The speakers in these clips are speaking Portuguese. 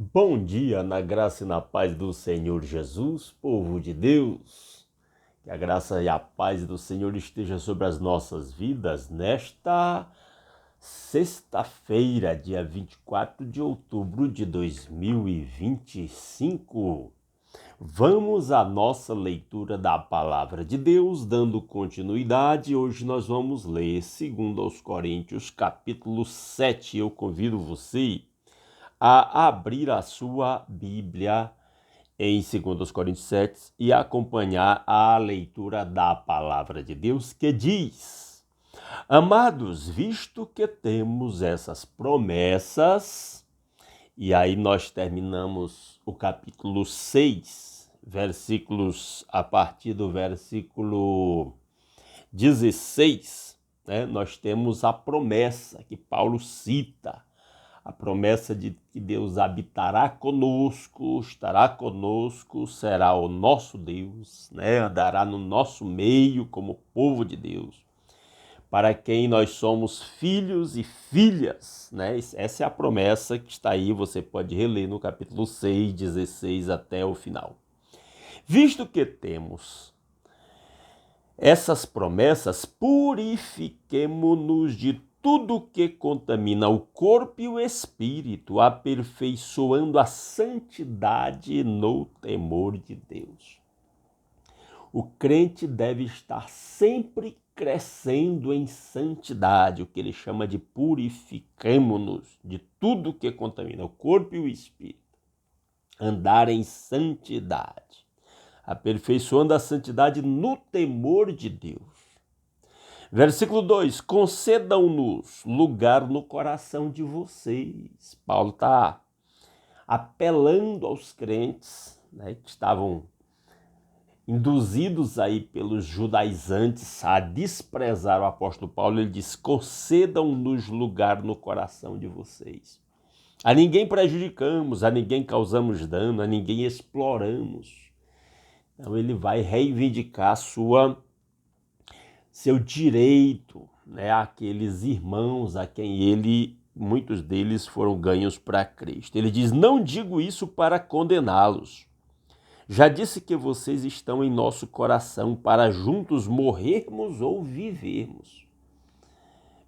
Bom dia, na graça e na paz do Senhor Jesus, povo de Deus. Que a graça e a paz do Senhor esteja sobre as nossas vidas nesta sexta-feira, dia 24 de outubro de 2025. Vamos à nossa leitura da palavra de Deus, dando continuidade. Hoje nós vamos ler 2 Coríntios, capítulo 7. Eu convido você a abrir a sua Bíblia em 2 Coríntios 7 e acompanhar a leitura da palavra de Deus que diz: Amados, visto que temos essas promessas, e aí nós terminamos o capítulo 6, versículos a partir do versículo 16, né? Nós temos a promessa que Paulo cita, a promessa de que Deus habitará conosco, estará conosco, será o nosso Deus, né? Andará no nosso meio como povo de Deus, para quem nós somos filhos e filhas, né? Essa é a promessa que está aí, você pode reler no capítulo 6, 16 até o final. Visto que temos essas promessas, purifiquemo-nos de tudo que contamina o corpo e o espírito, aperfeiçoando a santidade no temor de Deus. O crente deve estar sempre crescendo em santidade, o que ele chama de purificamo-nos de tudo que contamina o corpo e o espírito. Andar em santidade, aperfeiçoando a santidade no temor de Deus. Versículo 2, concedam-nos lugar no coração de vocês. Paulo está apelando aos crentes, né, que estavam induzidos aí pelos judaizantes a desprezar o apóstolo Paulo. Ele diz, concedam-nos lugar no coração de vocês. A ninguém prejudicamos, a ninguém causamos dano, a ninguém exploramos. Então ele vai reivindicar seu direito, né, àqueles irmãos a quem muitos deles foram ganhos para Cristo. Ele diz, não digo isso para condená-los. Já disse que vocês estão em nosso coração para juntos morrermos ou vivermos.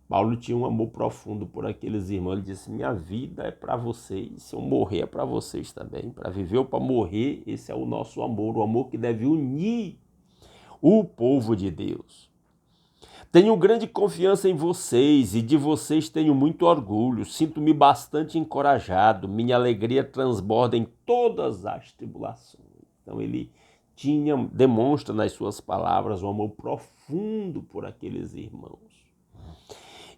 Paulo tinha um amor profundo por aqueles irmãos. Ele disse, minha vida é para vocês, se eu morrer é para vocês também. Para viver ou para morrer, esse é o nosso amor, o amor que deve unir o povo de Deus. Tenho grande confiança em vocês e de vocês tenho muito orgulho. Sinto-me bastante encorajado. Minha alegria transborda em todas as tribulações. Então ele demonstra nas suas palavras um amor profundo por aqueles irmãos.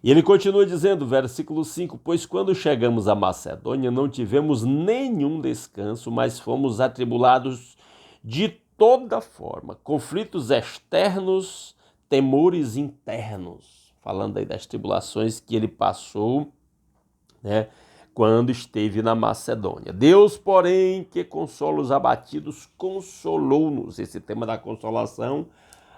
E ele continua dizendo, versículo 5, pois quando chegamos à Macedônia não tivemos nenhum descanso, mas fomos atribulados de toda forma, conflitos externos, temores internos, falando aí das tribulações que ele passou, né, quando esteve na Macedônia. Deus, porém, que consola os abatidos, consolou-nos. Esse tema da consolação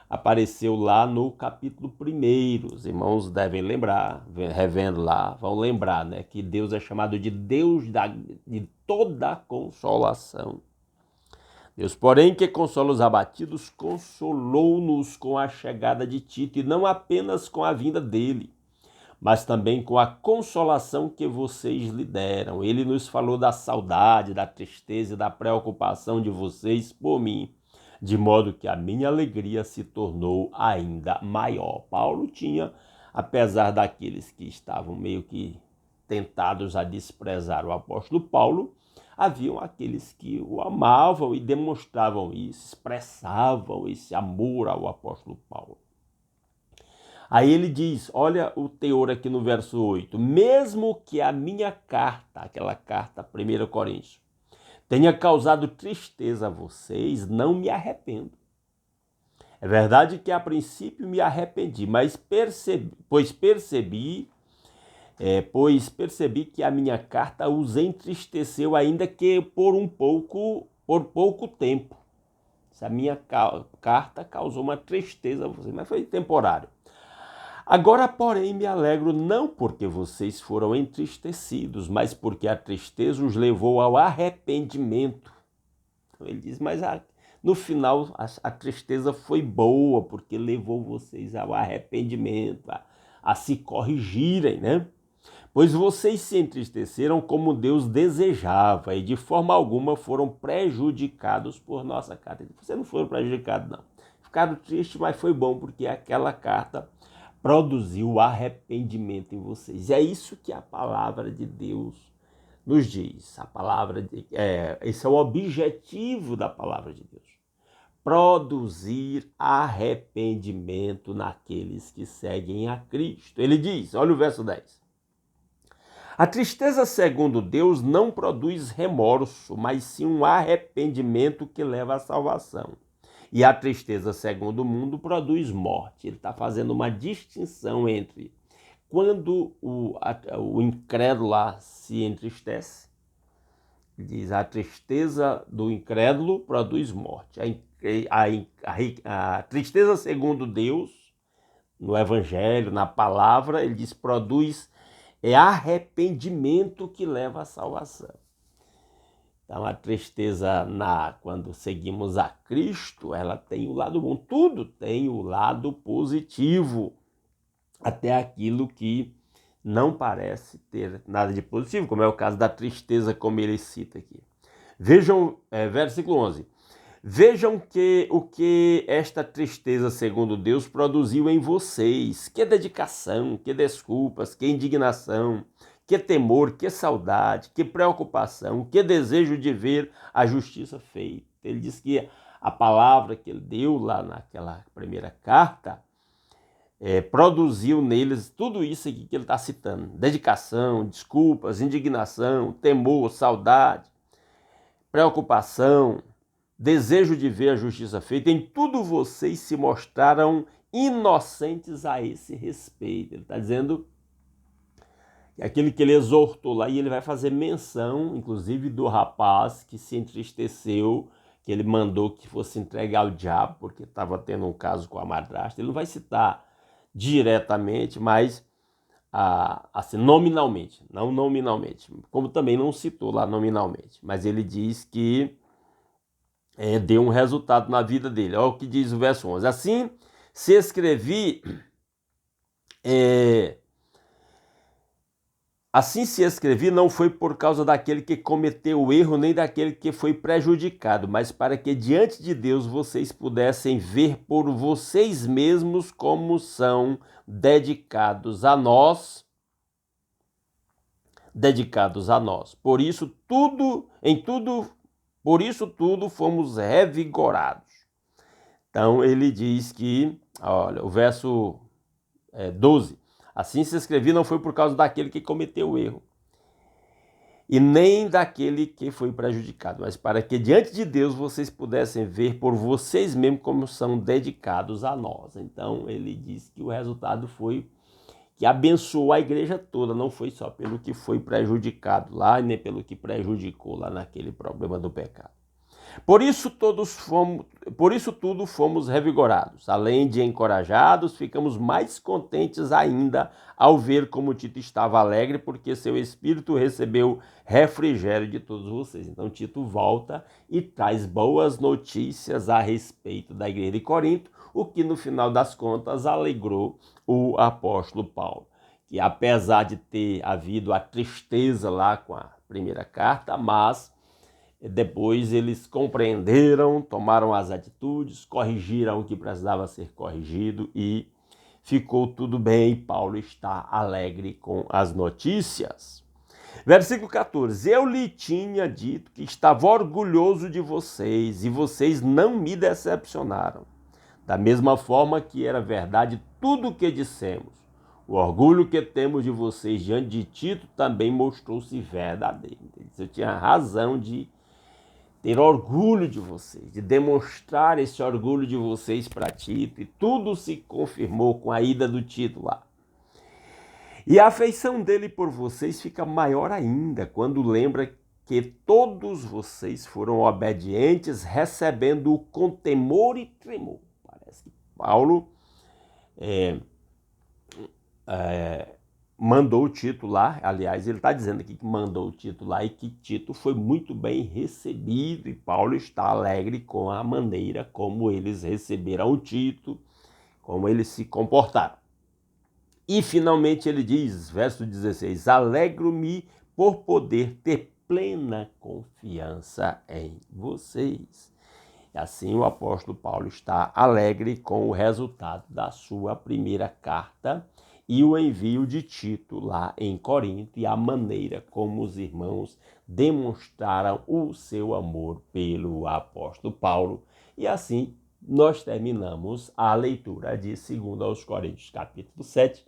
apareceu lá no capítulo 1. Os irmãos devem lembrar, revendo lá, vão lembrar, né, que Deus é chamado de Deus de toda consolação. Deus, porém, que consola os abatidos, consolou-nos com a chegada de Tito, e não apenas com a vinda dele, mas também com a consolação que vocês lhe deram. Ele nos falou da saudade, da tristeza e da preocupação de vocês por mim, de modo que a minha alegria se tornou ainda maior. Paulo tinha, apesar daqueles que estavam meio que tentados a desprezar o apóstolo Paulo, haviam aqueles que o amavam e demonstravam isso, expressavam esse amor ao apóstolo Paulo. Aí ele diz, olha o teor aqui no verso 8, mesmo que a minha carta, aquela carta 1 Coríntios, tenha causado tristeza a vocês, não me arrependo. É verdade que a princípio me arrependi, mas percebi que a minha carta os entristeceu, ainda que por pouco tempo. A minha carta causou uma tristeza a vocês, mas foi temporário. Agora, porém, me alegro não porque vocês foram entristecidos, mas porque a tristeza os levou ao arrependimento. Então ele diz, mas no final a tristeza foi boa, porque levou vocês ao arrependimento, a se corrigirem, né? Pois vocês se entristeceram como Deus desejava e de forma alguma foram prejudicados por nossa carta. Vocês não foram prejudicados, não. Ficaram tristes, mas foi bom, porque aquela carta produziu arrependimento em vocês. E é isso que a palavra de Deus nos diz. Esse é o objetivo da palavra de Deus. Produzir arrependimento naqueles que seguem a Cristo. Ele diz, olha o verso 10. A tristeza, segundo Deus, não produz remorso, mas sim um arrependimento que leva à salvação. E a tristeza, segundo o mundo, produz morte. Ele está fazendo uma distinção entre quando o incrédulo lá se entristece, diz a tristeza do incrédulo produz morte. A tristeza, segundo Deus, no Evangelho, na palavra, ele diz produz arrependimento que leva à salvação. Então a tristeza quando seguimos a Cristo, ela tem o lado bom, tudo tem o lado positivo, até aquilo que não parece ter nada de positivo, como é o caso da tristeza, como ele cita aqui. Vejam, versículo 11. Vejam o que esta tristeza, segundo Deus, produziu em vocês. Que dedicação, que desculpas, que indignação, que temor, que saudade, que preocupação, que desejo de ver a justiça feita. Ele diz que a palavra que ele deu lá naquela primeira carta produziu neles tudo isso aqui que ele está citando. Dedicação, desculpas, indignação, temor, saudade, preocupação, desejo de ver a justiça feita. Em tudo vocês se mostraram inocentes a esse respeito. Ele está dizendo que aquele que ele exortou lá, e ele vai fazer menção, inclusive, do rapaz que se entristeceu, que ele mandou que fosse entregar ao diabo, porque estava tendo um caso com a madrasta. Ele não vai citar diretamente, mas assim, nominalmente, não nominalmente, como também não citou lá nominalmente, mas ele diz que deu um resultado na vida dele. Olha o que diz o verso 11. Assim se escrevi não foi por causa daquele que cometeu o erro, nem daquele que foi prejudicado, mas para que diante de Deus vocês pudessem ver por vocês mesmos como são dedicados a nós. Por isso tudo fomos revigorados. Então ele diz que, olha, o verso 12. Assim se escrevi não foi por causa daquele que cometeu o erro, e nem daquele que foi prejudicado, mas para que diante de Deus vocês pudessem ver por vocês mesmos como são dedicados a nós. Então ele diz que o resultado foi que abençoou a igreja toda, não foi só pelo que foi prejudicado lá, nem pelo que prejudicou lá naquele problema do pecado. Por isso tudo fomos revigorados. Além de encorajados, ficamos mais contentes ainda ao ver como Tito estava alegre, porque seu espírito recebeu refrigério de todos vocês. Então Tito volta e traz boas notícias a respeito da igreja de Corinto, o que no final das contas alegrou o apóstolo Paulo, que apesar de ter havido a tristeza lá com a primeira carta, mas depois eles compreenderam, tomaram as atitudes, corrigiram o que precisava ser corrigido e ficou tudo bem. Paulo está alegre com as notícias. Versículo 14. Eu lhe tinha dito que estava orgulhoso de vocês e vocês não me decepcionaram. Da mesma forma que era verdade tudo o que dissemos. O orgulho que temos de vocês diante de Tito também mostrou-se verdadeiro. Eu tinha razão de ter orgulho de vocês, de demonstrar esse orgulho de vocês para Tito, e tudo se confirmou com a ida do Tito lá. E a afeição dele por vocês fica maior ainda quando lembra que todos vocês foram obedientes, recebendo-o com temor e tremor. Parece que Paulo mandou o Tito lá. Aliás, ele está dizendo aqui que mandou o Tito lá e que Tito foi muito bem recebido, e Paulo está alegre com a maneira como eles receberam o Tito, como eles se comportaram. E finalmente ele diz, verso 16, alegro-me por poder ter plena confiança em vocês. E assim o apóstolo Paulo está alegre com o resultado da sua primeira carta e o envio de Tito lá em Corinto e a maneira como os irmãos demonstraram o seu amor pelo apóstolo Paulo. E assim nós terminamos a leitura de 2 aos Coríntios, capítulo 7.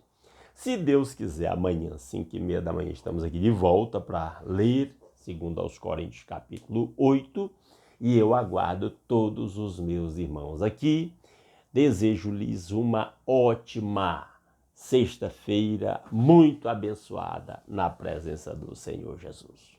Se Deus quiser, amanhã, 5h30 da manhã, estamos aqui de volta para ler 2 aos Coríntios, capítulo 8, e eu aguardo todos os meus irmãos aqui. Desejo-lhes uma ótima sexta-feira, muito abençoada na presença do Senhor Jesus.